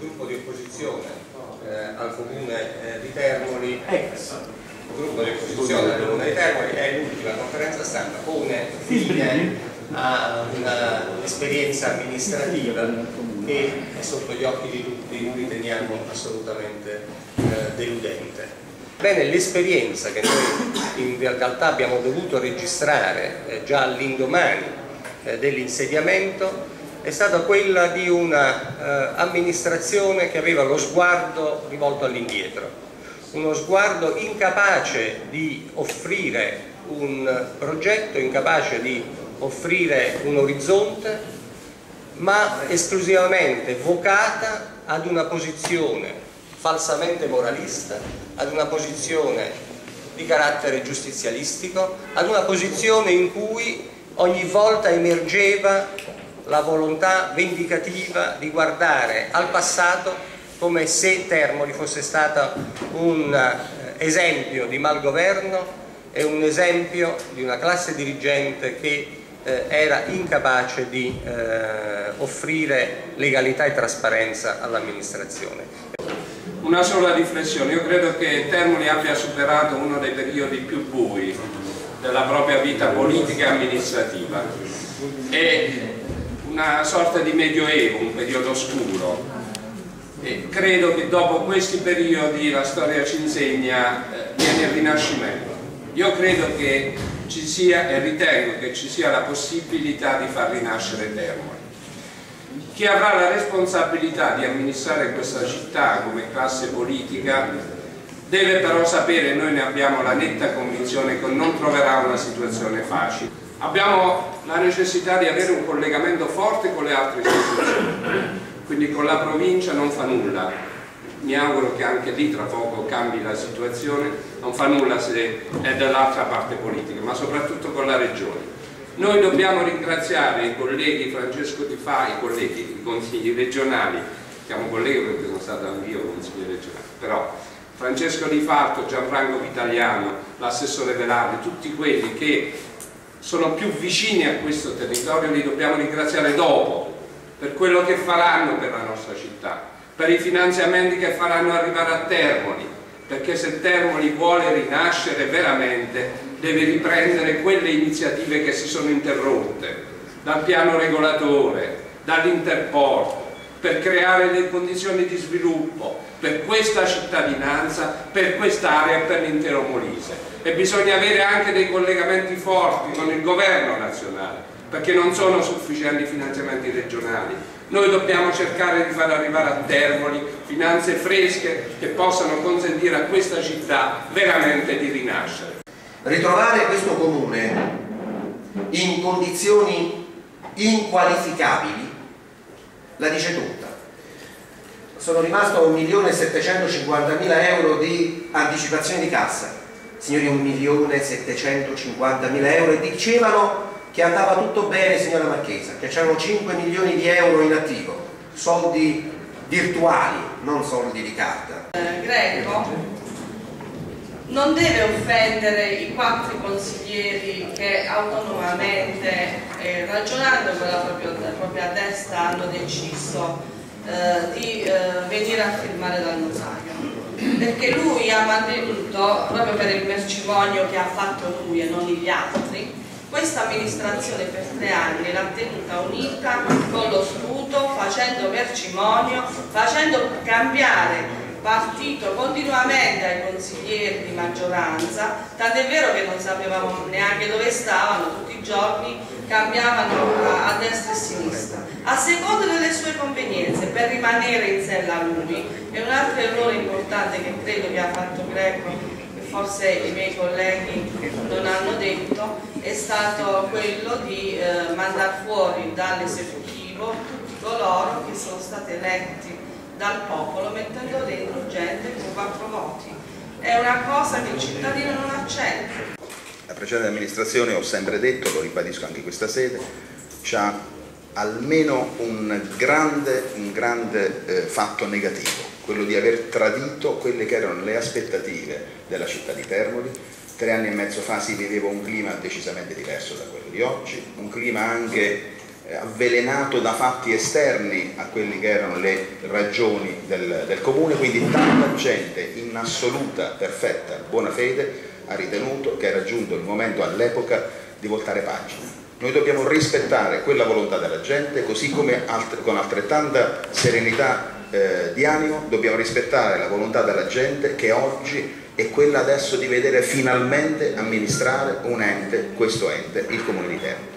gruppo di opposizione al Comune di Termoli, è l'ultima conferenza stampa, pone fine a un'esperienza amministrativa che è sotto gli occhi di tutti riteniamo assolutamente deludente. Bene, l'esperienza che noi in realtà abbiamo dovuto registrare già all'indomani dell'insediamento è stata quella di una amministrazione che aveva lo sguardo rivolto all'indietro, uno sguardo incapace di offrire un progetto, incapace di offrire un orizzonte, ma esclusivamente vocata ad una posizione falsamente moralista, ad una posizione di carattere giustizialistico, ad una posizione in cui ogni volta emergeva la volontà vendicativa di guardare al passato come se Termoli fosse stata un esempio di malgoverno e un esempio di una classe dirigente che era incapace di offrire legalità e trasparenza all'amministrazione. Una sola riflessione: io credo che Termoli abbia superato uno dei periodi più bui della propria vita politica e amministrativa. È una sorta di medioevo, un periodo scuro, e credo che dopo questi periodi la storia ci insegna viene il rinascimento. Io credo che ci sia e ritengo che ci sia la possibilità di far rinascere Termoli. Chi avrà la responsabilità di amministrare questa città come classe politica deve però sapere, noi ne abbiamo la netta convinzione, che non troverà una situazione facile. Abbiamo la necessità di avere un collegamento forte con le altre istituzioni, quindi con la provincia non fa nulla. Mi auguro che anche lì tra poco cambi la situazione, non fa nulla se è dall'altra parte politica, ma soprattutto con la regione. Noi dobbiamo ringraziare i colleghi Francesco Di Fai, i colleghi, i consigli regionali, siamo colleghi perché sono stato anch'io consigliere regionale, però Francesco Di Falco, Gianfranco Vitaliano, l'assessore Velarde, tutti quelli che sono più vicini a questo territorio li dobbiamo ringraziare dopo per quello che faranno per la nostra città, per i finanziamenti che faranno arrivare a Termoli, perché se Termoli vuole rinascere veramente deve riprendere quelle iniziative che si sono interrotte dal piano regolatore, dall'Interporto, per creare le condizioni di sviluppo per questa cittadinanza, per quest'area e per l'intero Molise. E bisogna avere anche dei collegamenti forti con il governo nazionale, perché non sono sufficienti i finanziamenti regionali. Noi dobbiamo cercare di far arrivare a Termoli finanze fresche che possano consentire a questa città veramente di rinascere. Ritrovare questo comune in condizioni inqualificabili la dice tutta. Sono rimasto a 1.750.000 euro di anticipazione di cassa. Signori, 1.750.000 euro, e dicevano che andava tutto bene, signora Marchesa, che c'erano 5 milioni di euro in attivo, soldi virtuali, non soldi di carta. Greco non deve offendere i 4 consiglieri che autonomamente, ragionando con la propria testa, hanno deciso di venire a firmare dal notaio, perché lui ha mantenuto, proprio per il mercimonio che ha fatto lui e non gli altri, questa amministrazione per 3 anni l'ha tenuta unita con lo sputo, facendo mercimonio, facendo cambiare partito continuamente ai consiglieri di maggioranza, tant'è vero che non sapevamo neanche dove stavano, tutti i giorni cambiavano a destra e a sinistra, a seconda delle sue convenienze, per rimanere in sella a lui. E un altro errore importante che credo che ha fatto Greco, che forse i miei colleghi non hanno detto, è stato quello di mandare fuori dall'esecutivo tutti coloro che sono stati eletti dal popolo, mettendo dentro gente con 4 voti. È una cosa che il cittadino non accetta. La precedente amministrazione, ho sempre detto, lo ribadisco anche in questa sede, c'ha almeno un grande fatto negativo, quello di aver tradito quelle che erano le aspettative della città di Termoli. 3 anni e mezzo fa si viveva un clima decisamente diverso da quello di oggi, un clima anche avvelenato da fatti esterni a quelli che erano le ragioni del comune, quindi tanta gente in assoluta, perfetta, buona fede ha ritenuto che era giunto il momento all'epoca di voltare pagina. Noi dobbiamo rispettare quella volontà della gente, così come con altrettanta serenità di animo dobbiamo rispettare la volontà della gente che oggi è quella adesso di vedere finalmente amministrare un ente, questo ente, il Comune di Terni.